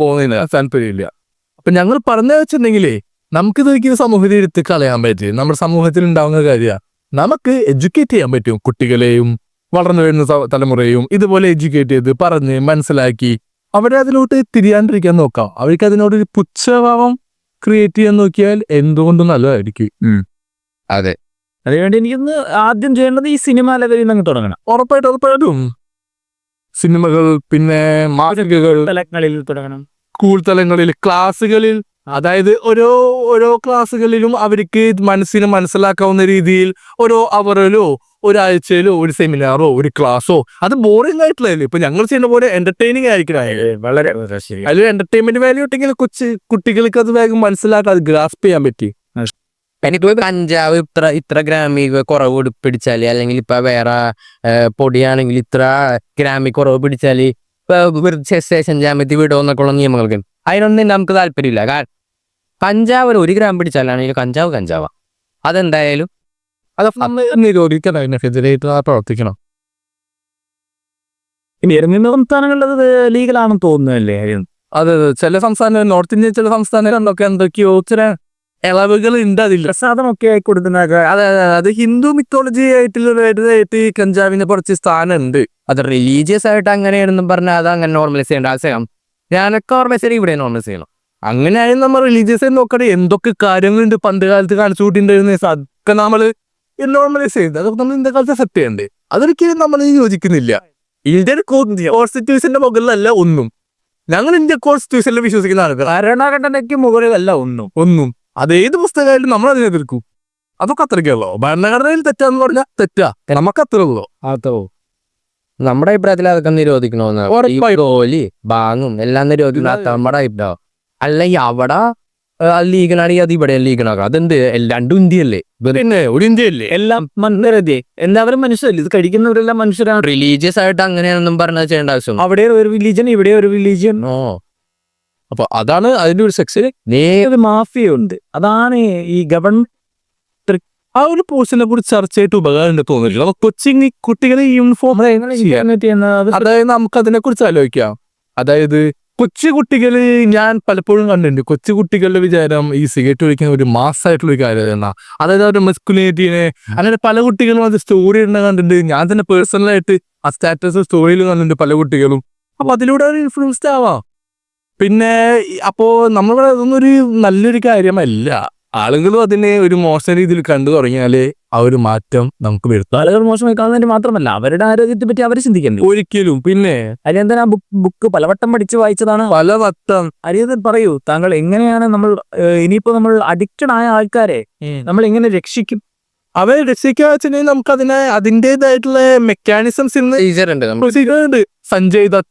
പോകുന്നില്ല, താല്പര്യമില്ല. അപ്പൊ ഞങ്ങൾ പറഞ്ഞു വെച്ചിട്ടുണ്ടെങ്കിലേ നമുക്കിതൊരിക്കലും സമൂഹത്തിൽ എടുത്ത് കളയാൻ പറ്റും. നമ്മുടെ സമൂഹത്തിൽ ഉണ്ടാവുന്ന കാര്യമാണ്. നമുക്ക് എഡ്യൂക്കേറ്റ് ചെയ്യാൻ പറ്റും കുട്ടികളെയും വളർന്നു വരുന്ന തലമുറയും. ഇതുപോലെ എഡ്യൂക്കേറ്റ് ചെയ്ത് പറഞ്ഞ് മനസ്സിലാക്കി അവരെ അതിലോട്ട് തിരിയാണ്ടിരിക്കാൻ നോക്കാം. അവർക്ക് അതിനോടൊരു പുച്ഛഭാവം ക്രിയേറ്റ് ചെയ്യാൻ നോക്കിയാൽ എന്തുകൊണ്ടും നല്ലതായിരിക്കും. അതെ, അതിനുവേണ്ടി എനിക്കൊന്ന് ആദ്യം ചെയ്യേണ്ടത് ഈ സിനിമ ലഹരിയിൽ നിന്ന് തുടങ്ങണം. ഉറപ്പായിട്ടും സിനിമകൾ, പിന്നെ മാസികകൾ തലങ്ങളിൽ തുടങ്ങണം, സ്കൂൾ തലങ്ങളിൽ, ക്ലാസ്സുകളിൽ. അതായത് ഓരോ ക്ലാസ്സുകളിലും അവർക്ക് മനസ്സിന് മനസ്സിലാക്കാവുന്ന രീതിയിൽ ഓരോ അവറിലോ ഒരാഴ്ചയിലോ ഒരു സെമിനാറോ ഒരു ക്ലാസ്സോ, അത് ബോറിംഗ് ആയിട്ടില്ലല്ലോ. ഇപ്പൊ ഞങ്ങൾ ചെയ്യുന്ന പോലെ എന്റർടൈനിങ് ആയിരിക്കണം. വളരെ അതിൽ എന്റർടൈൻമെന്റ് വാല്യൂ ഉണ്ടെങ്കിൽ കുട്ടികൾക്ക് അത് വേഗം മനസ്സിലാക്കാൻ, അത് ഗ്രാസ്പ് ചെയ്യാൻ പറ്റി. എനിക്ക് കഞ്ചാവ് ഇത്ര ഗ്രാമി കുറവ് പിടിച്ചാല്, അല്ലെങ്കിൽ ഇപ്പൊ വേറെ പൊടിയാണെങ്കിൽ ഇത്ര ഗ്രാമി കുറവ് പിടിച്ചാല് സ്റ്റേഷൻ ജാമ്യത്തിൽ വിടുമെന്നൊക്കെ ഉള്ള നിയമങ്ങൾക്ക് അതിനൊന്നും നമുക്ക് താല്പര്യമില്ല. കാരണം കഞ്ചാവ് 1 ഗ്രാം പിടിച്ചാലാണെങ്കിൽ കഞ്ചാവാ. അതെന്തായാലും നിരോധിക്കണം, അതിനെതിരായിട്ട് പ്രവർത്തിക്കണം. ഇനി ഇറങ്ങുന്ന സംസ്ഥാനങ്ങളിൽ ലീഗലാണെന്ന് തോന്നുന്നല്ലേ? അതെ, ചില സംസ്ഥാനം, നോർത്ത് ഇന്ത്യൻ ചില സംസ്ഥാനങ്ങളിലൊക്കെ എന്തൊക്കെയോ ചില ഇളവുകൾ ഉണ്ട്. അതിൽ പ്രസാദമൊക്കെ ആയി കൊടുക്കുന്ന അത് ഹിന്ദു മിത്തോളജി ആയിട്ട് കഞ്ചാവിന് കുറച്ച് സ്ഥാനം ഉണ്ട്. അത് റിലീജിയസ് ആയിട്ട് അങ്ങനെയാണെന്നും പറഞ്ഞാൽ അത് അങ്ങനെ നോർമലൈസ് ചെയ്യേണ്ട ആവശ്യം ഞാനൊക്കെ നോർമലൈസ് ചെയ്യണം, ഇവിടെ നോർമലൈസ് ചെയ്യണം. അങ്ങനെയായാലും നമ്മൾ റിലീജിയസ് ആയി നോക്കട്ടെ, എന്തൊക്കെ കാര്യങ്ങളുണ്ട് പണ്ട് കാലത്ത് കാണിച്ചു കൂട്ടിണ്ടായിരുന്ന അതൊക്കെ നമ്മൾ നോർമലൈസ് ചെയ്ത് അതൊക്കെ നമ്മൾ ഇന്നത്തെ കാലത്ത് അക്സെപ്റ്റ് ചെയ്യണ്ടേ. അതൊരിക്കലും നമ്മൾ യോജിക്കുന്നില്ല. ഇന്ത്യൻ കോൺസ്റ്റിറ്റ്യൂഷന്റെ മുകളിലല്ല ഒന്നും. ഞങ്ങൾ ഇന്ത്യൻ കോൺസ്റ്റിറ്റ്യൂഷനിൽ വിശ്വസിക്കുന്ന ആളുകൾ. ഭരണഘടനയ്ക്ക് മുകളിലല്ല ഒന്നും. അതേത് പുസ്തകമായാലും നമ്മൾ അതിനെ എതിർക്കും. അതൊക്കെ അത്രയ്ക്കുള്ളൂ. ഭരണഘടനയിൽ തെറ്റാന്ന് പറഞ്ഞാൽ തെറ്റാ, നമുക്ക് അത്രേ ഉള്ളൂ. നമ്മുടെ അഭിപ്രായത്തിൽ അതൊക്കെ നിരോധിക്കണമെന്ന്, ബാങ്ങും എല്ലാം നിരോധിക്കണം നമ്മുടെ അഭിപ്രായം. അല്ലെങ്കിൽ അവിടെ ലീഗനാണെങ്കിൽ അത് ഇവിടെ ലീഗനാക്കാം. അതെന്ത് രണ്ടും ഇന്ത്യയല്ലേ? പിന്നെ ഒരു ഇന്ത്യയല്ലേ? എല്ലാം മനുഷ്യരല്ലേ, എല്ലാവരും മനുഷ്യരല്ലേ, ഇത് കഴിക്കുന്നവരെല്ലാം മനുഷ്യരാണ്. റിലീജിയസ് ആയിട്ട് അങ്ങനെയാണെന്നും പറഞ്ഞാൽ ചെയ്യേണ്ട ആവശ്യം. അവിടെ ഒരു റിലീജിയൻ, ഇവിടെ ഒരു റിലീജിയൻ. അപ്പൊ അതാണ് അതിന്റെ ഒരു സെക്ഷൻ. ഒരു മാഫിയ ഉണ്ട്, അതാണ് ഈ ഗവൺമെന്റ്. ആ ഒരു പോർഷനെ കുറിച്ച് ചർച്ച ചെയ്തിട്ട് ഉപകാരം തോന്നില്ല. കൊച്ചിങ് കുട്ടികളെ യൂണിഫോം അതായത് നമുക്ക് അതിനെ കുറിച്ച് ആലോചിക്കാം. അതായത് കൊച്ചു കുട്ടികള് ഞാൻ പലപ്പോഴും കണ്ടിട്ടുണ്ട്, കൊച്ചു കുട്ടികളുടെ വിചാരം ഈ സിഗരറ്റ് ഒഴിക്കുന്ന ഒരു മാസമായിട്ടുള്ള ഒരു കാര്യം എന്നാ. അതായത് അവരുടെ മസ്കുലിനിറ്റിനെ അങ്ങനെ പല കുട്ടികളും അത് സ്റ്റോറി ഇടുന്ന കണ്ടിട്ടുണ്ട്. ഞാൻ തന്നെ പേഴ്സണലായിട്ട് ആ സ്റ്റാറ്റസ് സ്റ്റോറിയിൽ കണ്ടിട്ടുണ്ട് പല കുട്ടികളും. അപ്പൊ അതിലൂടെ അവർ ഇൻഫ്ലുവൻസ്ഡ് ആവാം. പിന്നെ അപ്പോ നമ്മളിവിടെ അതൊന്നും ഒരു നല്ലൊരു കാര്യമല്ല. ആളുകളും അതിനെ ഒരു മോശം രീതിയിൽ കണ്ടു തുടങ്ങിയാലേ ആ ഒരു മാറ്റം നമുക്ക് വരുത്താം. ആളുകൾ മോശമായി കാണുന്നതിന് മാത്രമല്ല അവരുടെ ആരോഗ്യത്തെ പറ്റി അവർ ചിന്തിക്കണ്ടേ ഒരിക്കലും. പിന്നെ അരിയന്തൻ ആ ബുക്ക് പലവട്ടം പഠിച്ച് വായിച്ചതാണ്. പലവട്ടം. അരിയന്തൻ പറയൂ, താങ്കൾ എങ്ങനെയാണ് ഇനിയിപ്പോ നമ്മൾ അഡിക്റ്റഡ് ആയ ആൾക്കാരെ നമ്മൾ എങ്ങനെ രക്ഷിക്കും? അവരെ രക്ഷിക്കുക വെച്ചിട്ടുണ്ടെങ്കിൽ നമുക്ക് അതിൻ്റെതായിട്ടുള്ള മെക്കാനിസംസ് ഉണ്ട്. സഞ്ജയ് ദത്ത്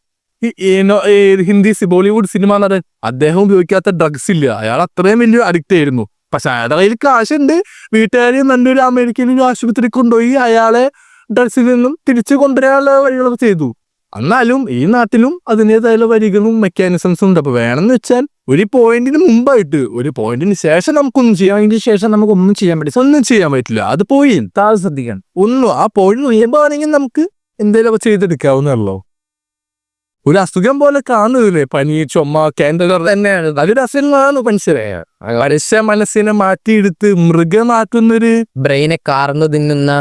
ഹിന്ദി ബോളിവുഡ് സിനിമ നടൻ, അദ്ദേഹം ഉപയോഗിക്കാത്ത ഡ്രഗ്സ് ഇല്ല. അയാൾ അത്രയും വലിയ അഡിക്റ്റ് ആയിരുന്നു. പക്ഷെ അയാളുടെ കയ്യിൽ കാശുണ്ട്. വീട്ടുകാരെയും നല്ലൊരു അമേരിക്കയിലും ആശുപത്രി കൊണ്ടുപോയി അയാളെ ഡ്രഗ്സിൽ നിന്നും തിരിച്ചു കൊണ്ടുവരാനുള്ള വഴികളൊക്കെ ചെയ്തു. എന്നാലും ഈ നാട്ടിലും അതിൻ്റെതായുള്ള വരികളും മെക്കാനിസംസും ഉണ്ട്. അപ്പൊ വേണമെന്ന് വെച്ചാൽ ഒരു പോയിന്റിന് മുമ്പായിട്ട്, ഒരു പോയിന്റിന് ശേഷം നമുക്കൊന്നും ചെയ്യാം. അതിന് ശേഷം നമുക്ക് ഒന്നും ചെയ്യാൻ പറ്റില്ല. അത് പോയി താഴെ ശ്രദ്ധിക്കണം. ഒന്നും ആ പോയിന്റ് ഉയർവാണെങ്കിൽ നമുക്ക് എന്തെങ്കിലും ചെയ്തെടുക്കാവുന്നല്ലോ. ഒരു അസുഖം പോലെ കാണുന്നില്ലേ പനി, ചുമ, ക്യാൻസർ തന്നെയാണ്. അതൊരു അസുഖമാണ്. മനസ്സിലായ മനുഷ്യ മനസ്സിനെ മാറ്റിയെടുത്ത് മൃഗമാക്കുന്നൊരു ബ്രെയിനെ കാർന്നു തിന്നുന്ന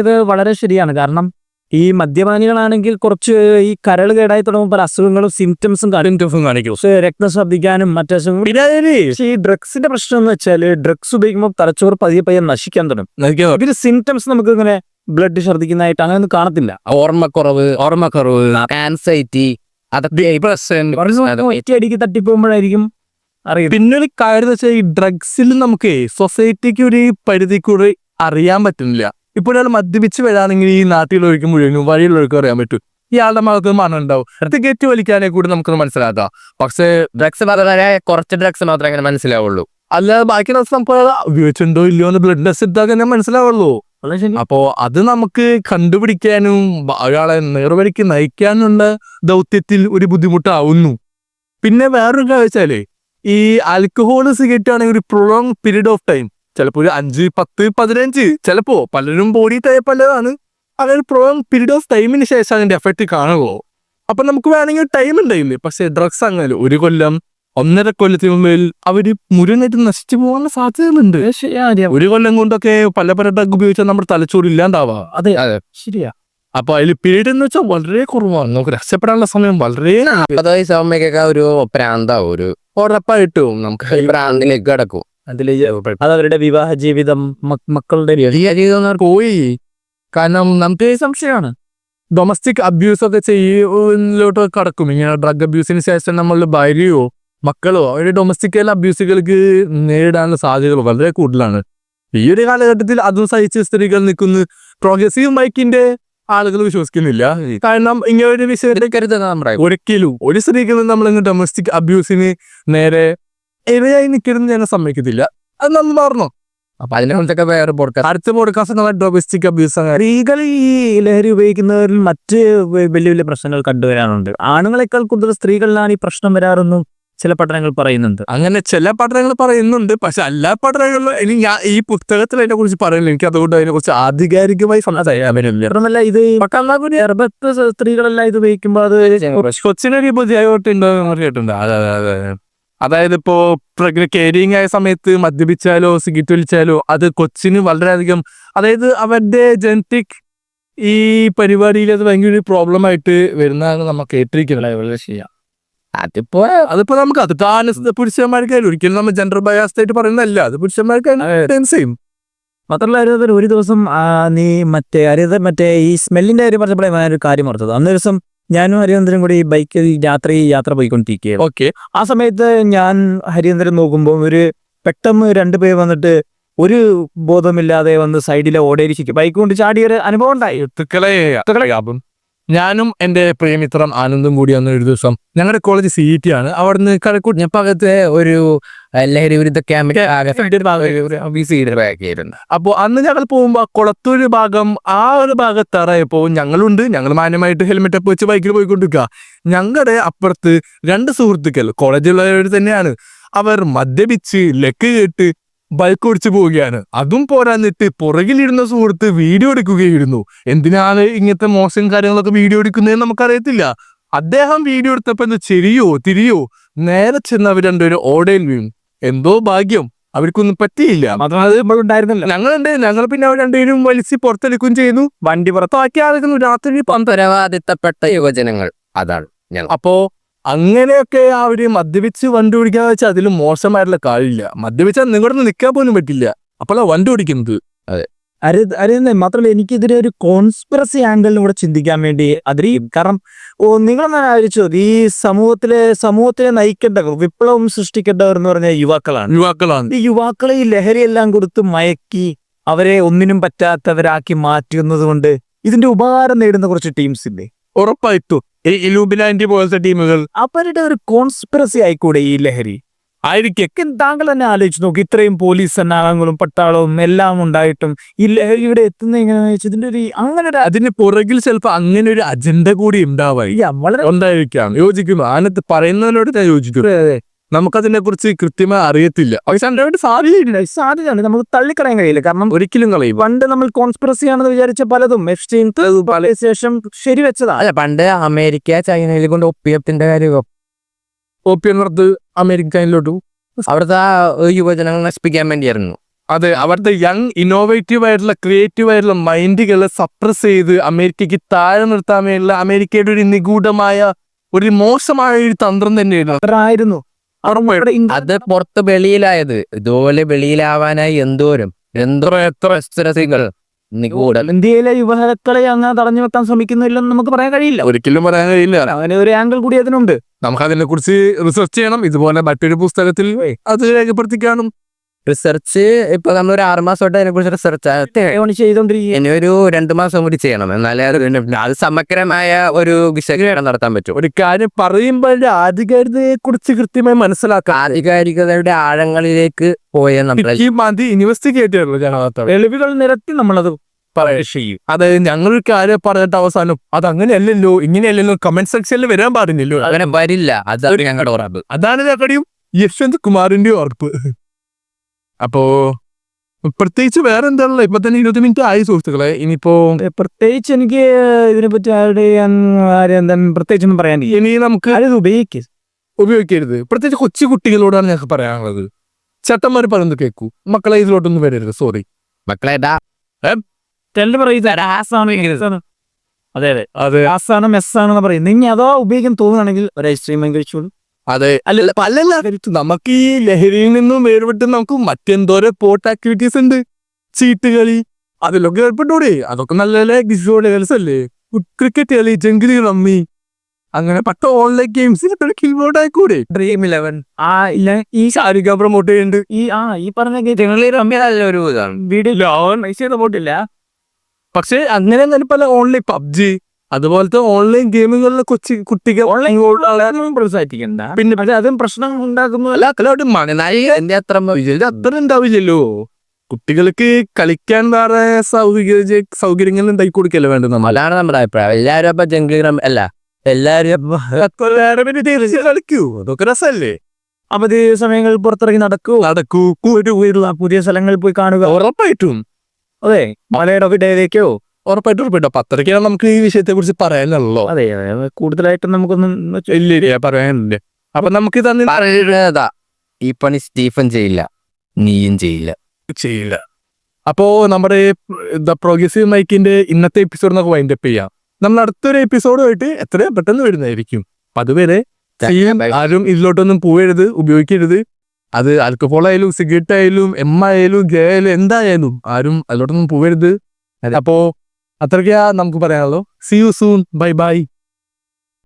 ഇത് വളരെ ശരിയാണ്. കാരണം ഈ മദ്യപാനികളാണെങ്കിൽ കുറച്ച് ഈ കരൾ കേടായി തുടങ്ങുമ്പോൾ പല അസുഖങ്ങളും സിംറ്റംസും കാണിക്കും. രക്തം മറ്റസുഖങ്ങൾ. ഈ ഡ്രഗ്സിന്റെ പ്രശ്നം എന്ന് വെച്ചാൽ ഡ്രഗ്സ് ഉപയോഗിക്കുമ്പോൾ തലച്ചോറ് പതിയെ നശിക്കാൻ തുടങ്ങും. ഇതിന് സിംറ്റംസ് നമുക്ക് ഇങ്ങനെ ബ്ലഡ് ഛർദ്ദിക്കുന്നതായിട്ട് അങ്ങനെ ഒന്നും കാണത്തില്ല. ഓർമ്മക്കുറവ്, ആൻസൈറ്റി, അടിക്ക് തട്ടിപ്പോകുമ്പോഴായിരിക്കും അറിയാം. പിന്നെ ഒരു കാര്യം എന്ന് വെച്ചാൽ ഈ ഡ്രഗ്സിൽ നമുക്ക് സൊസൈറ്റിക്ക് ഒരു പരിധി കൂടി അറിയാൻ പറ്റുന്നില്ല. ഇപ്പൊ ഒരാൾ മദ്യപിച്ച് വരാണെങ്കിൽ ഈ നാട്ടിലൊഴിക്കും മുഴുവനും വഴിയിലൊഴിക്കും അറിയാൻ പറ്റും. ഇയാളുടെ മകൾക്ക് മനം ഉണ്ടാവും. സിഗരറ്റ് വലിക്കാനെ കൂടി നമുക്കൊന്ന് മനസ്സിലാക്കാം. പക്ഷേ ഡ്രഗ്സ് വളരെ കുറച്ച് ഡ്രഗ്സ് മാത്രമേ അങ്ങനെ മനസ്സിലാവുള്ളൂ. അല്ലാതെ ബാക്കി ഡ്രഗ്സ് നമുക്ക് ഉപയോഗിച്ചിട്ടുണ്ടോ ഇല്ലയോ എന്ന് ബ്ലഡ് ടെസ്റ്റ് എടുത്താൽ തന്നെ മനസ്സിലാവുള്ളൂ. അപ്പോ അത് നമുക്ക് കണ്ടുപിടിക്കാനും ഒരാളെ നേർവഴിക്ക് നയിക്കാനുള്ള ദൗത്യത്തിൽ ഒരു ബുദ്ധിമുട്ടാവുന്നു. പിന്നെ വേറൊരു കാര്യം വെച്ചാല് ഈ ആൽക്കഹോൾ, സിഗരറ്റ് ആണെങ്കിൽ ഒരു പ്രൊലോങ് പീരീഡ് ഓഫ് ടൈം, ചിലപ്പോൾ ഒരു 5, 10, 15, ചിലപ്പോ പലരും ബോഡി പലതാണ്. അങ്ങനെ പ്രൊലോങ് പീരീഡ് ഓഫ് ടൈമിന് ശേഷം അതിന്റെ എഫക്റ്റ് കാണുമോ? അപ്പൊ നമുക്ക് വേണമെങ്കിൽ ടൈം ഉണ്ടായില്ലേ. പക്ഷെ ഡ്രഗ്സ് അങ്ങനെ 1 കൊല്ലം 1.5 കൊല്ലത്തിനുള്ളിൽ അവര് മുഴുവനായിട്ട് നശിച്ചു പോകാനുള്ള സാധ്യതകളുണ്ട്. 1 കൊല്ലം കൊണ്ടൊക്കെ പല ഡ്രഗ് ഉപയോഗിച്ചാൽ നമ്മുടെ തലച്ചോറ് ഇല്ലാണ്ടാവാ. അതെ ശരിയാ. അപ്പൊ അതിൽ പീരീഡ് എന്ന് വെച്ചാൽ വളരെ കുറവാണ്. നമുക്ക് രക്ഷപ്പെടാനുള്ള സമയം വളരെ 40 വയസ്സാകുമ്പോഴേക്കൊക്കെ ഒരു പ്രാന്താവും. ഒരു ഉറപ്പായിട്ടും നമുക്ക് പ്രാന്തിലേക്ക് കിടക്കും. അതവരുടെ വിവാഹ ജീവിതം, മക്കളുടെ പോയി. കാരണം നമുക്ക് സംശയമാണ് ഡൊമസ്റ്റിക് അബ്യൂസ് ഒക്കെ ചെയ്യലോട്ട് കടക്കും. ഇങ്ങനെ ഡ്രഗ് അബ്യൂസിന് ശേഷം നമ്മളുടെ ഭാര്യയോ മക്കളോ അവരുടെ ഡൊമസ്റ്റിക്കൽ അബ്യൂസുകൾക്ക് നേരിടാനുള്ള സാധ്യതകൾ വളരെ കൂടുതലാണ്. ഈ ഒരു കാലഘട്ടത്തിൽ അതും സഹിച്ച് സ്ത്രീകൾ നിൽക്കുന്നു. പ്രോഗ്രസീവ് ബൈക്കിന്റെ ആളുകൾ വിശ്വസിക്കുന്നില്ല. കാരണം ഇങ്ങനെ ഒരു വിഷയത്തെ ഒരിക്കലും ഒരു സ്ത്രീകളും നമ്മളിങ്ങനെ ഡൊമസ്റ്റിക് അബ്യൂസിന് നേരെ ഇരയായി നിൽക്കരുതെന്ന് ഞാൻ സമ്മതിക്കത്തില്ല. അത് നമ്മൾ പറഞ്ഞു. അപ്പൊ അതിനെക്കുറിച്ചൊക്കെ വേറെ അടുത്ത പോഡ്കാസ്റ്റ് ഡൊമസ്റ്റിക് അബ്യൂസ്. സ്ത്രീകൾ ഈ ലഹരി ഉപയോഗിക്കുന്നവരിൽ മറ്റ് വലിയ വലിയ പ്രശ്നങ്ങൾ കണ്ടുവരാറുണ്ട്. ആണുങ്ങളെക്കാൾ കൂടുതൽ സ്ത്രീകളിലാണ് ഈ പ്രശ്നം വരാറെന്നും ചില പഠനങ്ങൾ പറയുന്നുണ്ട്. അങ്ങനെ ചില പഠനങ്ങൾ പറയുന്നുണ്ട്. പക്ഷെ എല്ലാ പഠനങ്ങളിലും ഇനി ഞാൻ ഈ പുസ്തകത്തിൽ അതിനെ കുറിച്ച് പറയുന്നില്ല. എനിക്ക് അതുകൊണ്ട് അതിനെ കുറിച്ച് ആധികാരികമായി മാത്രമല്ല ഇത് ഗർഭസ്ഥ സ്ത്രീകളെല്ലാം ഇത് ഉപയോഗിക്കുമ്പോൾ അത് കൊച്ചിനൊരു ബുദ്ധിയായിട്ടുണ്ടോ കേട്ടിട്ടുണ്ട്. അതെ. അതായത് ഇപ്പോ കേരിങ് ആയ സമയത്ത് മദ്യപിച്ചാലോ സിഗരറ്റ് വലിച്ചാലോ അത് കൊച്ചിന് വളരെയധികം, അതായത് അവരുടെ ജനറ്റിക് ഈ പരിപാടിയിൽ അത് ഭയങ്കര ഒരു പ്രോബ്ലം ആയിട്ട് വരുന്നതാണ് നമ്മൾ കേട്ടിരിക്കുന്നത്. ചെയ്യാം അതിപ്പോ നമുക്ക് അത് പുരുഷന്മാർക്കായാലും ഒരിക്കലും നമ്മൾ ജെൻഡർ ബയാസ്ഡ് ആയിട്ട് പറയുന്നതല്ല. അത് പുരുഷന്മാർക്കായാലും സെയിം. മാത്രമല്ല അരിയതർ ഒരു ദിവസം നീ മറ്റേ ഈ സ്മെല്ലിന്റെ കാര്യം പറഞ്ഞപ്പോഴേ ഞാനൊരു കാര്യം ഓർത്തത്. അന്ന് ദിവസം ഞാനും ഹരിചന്ദ്രനും കൂടി ഈ ബൈക്കിൽ യാത്ര പോയിക്കൊണ്ടിരിക്കുകയാണ്. ഓക്കെ. ആ സമയത്ത് ഞാൻ ഹരിചന്ദ്രൻ നോക്കുമ്പോൾ പെട്ടെന്ന് 2 പേർ വന്നിട്ട് ഒരു ബോധമില്ലാതെ വന്ന് സൈഡിലെ ഓടേരിക്കും ബൈക്ക് കൊണ്ട് ചാടിയൊരു അനുഭവം ഉണ്ടായി. ഞാനും എൻ്റെ പ്രിയമിത്രം ആനന്ദും കൂടി അന്ന് ഒരു ദിവസം ഞങ്ങളുടെ കോളേജ് CET ആണ്. അവിടുന്ന് പകത്തെ ഒരു ലഹരി വിരുദ്ധ ക്യാമ്പിന്റെ അപ്പോൾ അന്ന് ഞങ്ങൾ പോകുമ്പോൾ കൊളത്തൂര് ഭാഗം ആ ഒരു ഭാഗത്ത് ഇറങ്ങിയപ്പോൾ ഞങ്ങൾ മാന്യമായിട്ട് ഹെൽമെറ്റ് ഒക്കെ വെച്ച് ബൈക്കിൽ പോയിക്കൊണ്ടിരിക്കുക. ഞങ്ങളുടെ അപ്പുറത്ത് 2 സുഹൃത്തുക്കൾ കോളേജിലുള്ളവർ തന്നെയാണ്. അവർ മദ്യപിച്ച് ലക്ക് കേട്ട് ബൈക്ക് ഓടിച്ചു പോവുകയാണ്. അതും പോരാഞ്ഞിട്ട് പുറകിലിരുന്ന സുഹൃത്ത് വീഡിയോ എടുക്കുകയായിരുന്നു. എന്തിനാണ് ഇങ്ങനത്തെ മോശം കാര്യങ്ങളൊക്കെ വീഡിയോ എടുക്കുന്നതെന്ന് നമുക്കറിയത്തില്ല. അദ്ദേഹം വീഡിയോ എടുത്തപ്പോ ചെരിയോ തിരിയോ നേരെ ചെന്ന് അവർ രണ്ടുപേരും ഓടയിൽ വീണു. എന്തോ ഭാഗ്യം അവർക്കൊന്നും പറ്റിയില്ല. ഞങ്ങൾ പിന്നെ അവർ രണ്ടുപേരും വലിച്ച് പുറത്തെടുക്കുകയും ചെയ്യുന്നു. വണ്ടി പുറത്താക്കി ആകുന്നു. രാത്രി ഉത്തരവാദിത്തപ്പെട്ട യുവജനങ്ങൾ അതാണ് ഞങ്ങൾ. അപ്പോ അങ്ങനെയൊക്കെ അവര് മദ്യപിച്ച് വണ്ടി ഓടിക്കാന്ന് വെച്ചാൽ അതിലും മോശമായിട്ടുള്ള കാര്യമില്ല. മദ്യപിച്ചാൽ നിങ്ങളുടെ നിൽക്കാൻ പോലും പറ്റില്ല. അപ്പോഴാ വണ്ടി ഓടിക്കുന്നത്. മാത്രമല്ല എനിക്കിതിരെ ഒരു കോൺസ്പിറസി ആംഗിളിലൂടെ ചിന്തിക്കാൻ വേണ്ടി കാരണം നിങ്ങളെന്നാ ആലോചിച്ചത് ഈ സമൂഹത്തിലെ നയിക്കേണ്ടവർ വിപ്ലവം സൃഷ്ടിക്കേണ്ടവർ എന്ന് പറഞ്ഞ യുവാക്കളാണ്. ഈ യുവാക്കളെ ഈ ലഹരിയെല്ലാം കൊടുത്ത് മയക്കി അവരെ ഒന്നിനും പറ്റാത്തവരാക്കി മാറ്റുന്നത് കൊണ്ട് ഇതിന്റെ ഉപകാരം നേടുന്ന കുറച്ച് ടീംസ് ഇല്ലേ? ഉറപ്പായിട്ടും ഈ ഇലൂമിനാറ്റി പോലത്തെ ടീമുകൾ അവരുടെ ഒരു കോൺസ്പിറസി ആയിക്കൂടെ ഈ ലഹരി ആയിരിക്കും. താങ്കൾ തന്നെ ആലോചിച്ച് നോക്കി, ഇത്രയും പോലീസ് സന്നാഹങ്ങളും പട്ടാളവും എല്ലാം ഉണ്ടായിട്ടും ഈ ലഹരി ഇവിടെ എത്തുന്ന എങ്ങനെയാണെന്ന് വെച്ചാൽ ഇതിന്റെ ഒരു അങ്ങനെ അതിന് പുറകിൽ ചിലപ്പോൾ അങ്ങനെ ഒരു അജണ്ട കൂടി ഉണ്ടാവായി വളരെ ഉണ്ടായിരിക്കാം. യോജിക്കുന്നു. ആനത്ത് പറയുന്നതിനോട് ഞാൻ യോജിക്കുന്നു. നമുക്കതിനെ കുറിച്ച് കൃത്യമായി അറിയത്തില്ല. പക്ഷെ അതിന്റെ സാധ്യതയാണ് നമുക്ക് തള്ളിക്കളയാൻ കഴിയില്ല. കാരണം ഒരിക്കലും കളയും. പണ്ട് നമ്മൾ കോൺസ്പിറസി ആണെന്ന് വിചാരിച്ച പലതും ശേഷം ശരിവെച്ചതാണ്. പണ്ട് അമേരിക്ക ചൈനയിൽ കൊണ്ട് ഒപ്പിയത്തിന്റെ കാര്യം ഓപ്പിയത്ത് അമേരിക്കയിലോട്ടു അവിടുത്തെ യുവജനങ്ങൾ നശിപ്പിക്കാൻ വേണ്ടിയായിരുന്നു. അത് അവിടുത്തെ യങ് ഇന്നോവേറ്റീവ് ആയിട്ടുള്ള ക്രിയേറ്റീവ് ആയിട്ടുള്ള മൈൻഡുകളെ സപ്രസ് ചെയ്ത് അമേരിക്കയ്ക്ക് താഴെ നിർത്താൻ വേണ്ടിയുള്ള അമേരിക്കയുടെ ഒരു നിഗൂഢമായ ഒരു മോശമായ ഒരു തന്ത്രം തന്നെയായിരുന്നു. അത് പുറത്ത് വെളിയിലായത്. ഇതുപോലെ വെളിയിലാവാനായി എത്ര ഇന്ത്യയിലെ യുവതലക്കളെ അങ്ങനെ തടഞ്ഞു വെക്കാൻ ശ്രമിക്കുന്നില്ലെന്ന് നമുക്ക് പറയാൻ കഴിയില്ല. ഒരിക്കലും പറയാൻ കഴിയില്ല. അങ്ങനെ ഒരു ആംഗിൾ കൂടി അതിനുണ്ട്. നമുക്ക് അതിനെ കുറിച്ച് റിസർച്ച് ചെയ്യണം. ഇതുപോലെ മറ്റൊരു പുസ്തകത്തിൽ അത് രേഖപ്പെടുത്തിക്കാനും. റിസർച്ച് ഇപ്പൊ നമ്മൾ ഒരു 6 മാസമായിട്ട് അതിനെ കുറിച്ച് റിസർച്ച് ചെയ്തോണ്ടിരിക്കും. ഇനി ഒരു 2 മാസം കൂടി ചെയ്യണം. എന്നാലേ അത് സമഗ്രമായ ഒരു വിശകലനം നടത്താൻ പറ്റും. ഒരു കാര്യം പറയുമ്പോൾ ആധികാരികതയെ കുറിച്ച് കൃത്യമായി മനസ്സിലാക്കാം. ആധികാരികതയുടെ ആഴങ്ങളിലേക്ക് പോയ ഇൻവെസ്റ്റിഗേറ്റ് തെളിവുകൾ നിരത്തി നമ്മളത് ചെയ്യും. അതായത് ഞങ്ങളൊരു കാര്യം പറഞ്ഞിട്ട് അവസാനം അത് അങ്ങനെയല്ലല്ലോ ഇങ്ങനെയല്ലല്ലോ കമന്റ് സെക്ഷനിൽ വരാൻ പാടില്ലല്ലോ. അങ്ങനെ വരില്ല. അതാണ് ഞങ്ങളുടെ ഉറപ്പ്. അതാണ് ഞങ്ങളുടെയും യശ്വന്ത് കുമാറിന്റെ ഉറപ്പ്. അപ്പോ പ്രത്യേകിച്ച് വേറെ എന്താണല്ലോ ഇപ്പൊ തന്നെ 20 മിനിറ്റ് ആയി സുഹൃത്തുക്കളെ. ഇനിയിപ്പോ പ്രത്യേകിച്ച് എനിക്ക് ഇതിനെ പറ്റി പ്രത്യേകിച്ചൊന്നും പറയാൻ ഇനി നമുക്ക് ഉപയോഗിക്കരുത്. പ്രത്യേകിച്ച് കൊച്ചു കുട്ടികളോടാണ് ഞങ്ങൾക്ക് പറയാനുള്ളത്. ചട്ടന്മാർ പറയുന്നത് കേൾക്കൂ. മക്കളെ ഇതിലോട്ടൊന്നും വരരുത്. സോറി മക്കളെ. അതെ ആസാനം എസ് ആണെന്ന് പറയുന്നത്. ഇനി അതോ ഉപയോഗിക്കാൻ തോന്നുകയാണെങ്കിൽ ഒരു ഐസ്ക്രീം കഴിച്ചോളൂ. അതെ. അല്ല പല നമുക്ക് ഈ ലഹരിയിൽ നിന്നും വേർപെട്ട് നമുക്ക് മറ്റെന്തോരോ സ്പോർട്ട് ആക്ടിവിറ്റീസ് ഉണ്ട്. ചീട്ട് കളി അതിലൊക്കെ ഏർപ്പെട്ടൂടെ. അതൊക്കെ നല്ല ഗിസോഡേഴ്സ് അല്ലേ. ക്രിക്കറ്റ് കളി, ജംഗിലി റമ്മി, അങ്ങനെ പട്ട ഓൺലൈൻ ഗെയിംസിൽ കിൽബോർഡ് ആയിക്കൂടെ. Dream 11 ഈ ശാരിക പ്രൊമോട്ട് ചെയ്യുന്നുണ്ട്. ഈ പറഞ്ഞ ജംഗിലി റമ്മി ഒരു വീഡിയോ. പക്ഷെ അങ്ങനെ പല ഓൺലൈൻ പബ്ജി അതുപോലത്തെ ഓൺലൈൻ ഗെയിമുകളിലെ കുട്ടികൾ പ്രോത്സാഹിപ്പിക്കണ്ട. പിന്നെ പക്ഷെ അതും പ്രശ്നം ഉണ്ടാക്കുന്നതല്ല. അത്ര ഉണ്ടാവില്ലല്ലോ. കുട്ടികൾക്ക് കളിക്കാൻ വേറെ സൗകര്യങ്ങൾ ഉണ്ടാക്കി കൊടുക്കല്ലേ വേണ്ടത്. അതാണ് നമ്മുടെ അഭിപ്രായം. എല്ലാവരും അപ്പൊ ജംഗിലി അല്ല എല്ലാരും കളിക്കൂ. അതൊക്കെ രസമല്ലേ. അവധി സമയങ്ങളിൽ പുറത്തിറങ്ങി നടക്കൂ പുതിയ സ്ഥലങ്ങളിൽ പോയി കാണുക. ഉറപ്പായിട്ടും. അതെ, മലയുടെ വിടയിലേക്കോ. ഉറപ്പായിട്ടും. പത്രക്കാണ് നമുക്ക് ഈ വിഷയത്തെ കുറിച്ച് പറയാനുള്ളോ. അതെ, കൂടുതലായിട്ടും നമുക്കൊന്നും ഇല്ല പറയാനുണ്ട്. അപ്പൊ നമുക്ക് പറയുന്നതാ, ഈ പണി സ്റ്റീഫൻ ചെയ്യില്ല, നീയും ചെയ്യില്ല. അപ്പോ നമ്മുടെ ദ പ്രോഗ്രസീവ് മൈക്കിന്റെ ഇന്നത്തെ എപ്പിസോഡ് നമുക്ക് വൈൻഡ് അപ്പ് ചെയ്യാം. നമ്മൾ അടുത്തൊരു എപ്പിസോഡുമായിട്ട് എത്രയും പെട്ടെന്ന് വരുന്നതായിരിക്കും. അതുവരെ ആരും ഇതിലോട്ടൊന്നും പോകരുത്, ഉപയോഗിക്കരുത്. അത് ആൽക്കഹോൾ ആയാലും സിഗരറ്റ് ആയാലും ആയാലും ഗേ ആയാലും എന്തായാലും ആരും അതിലോട്ടൊന്നും പോകരുത്. അപ്പോ അത്രയ്ക്കാ നമുക്ക് പറയാനുള്ളൂ. See you soon. ബൈ.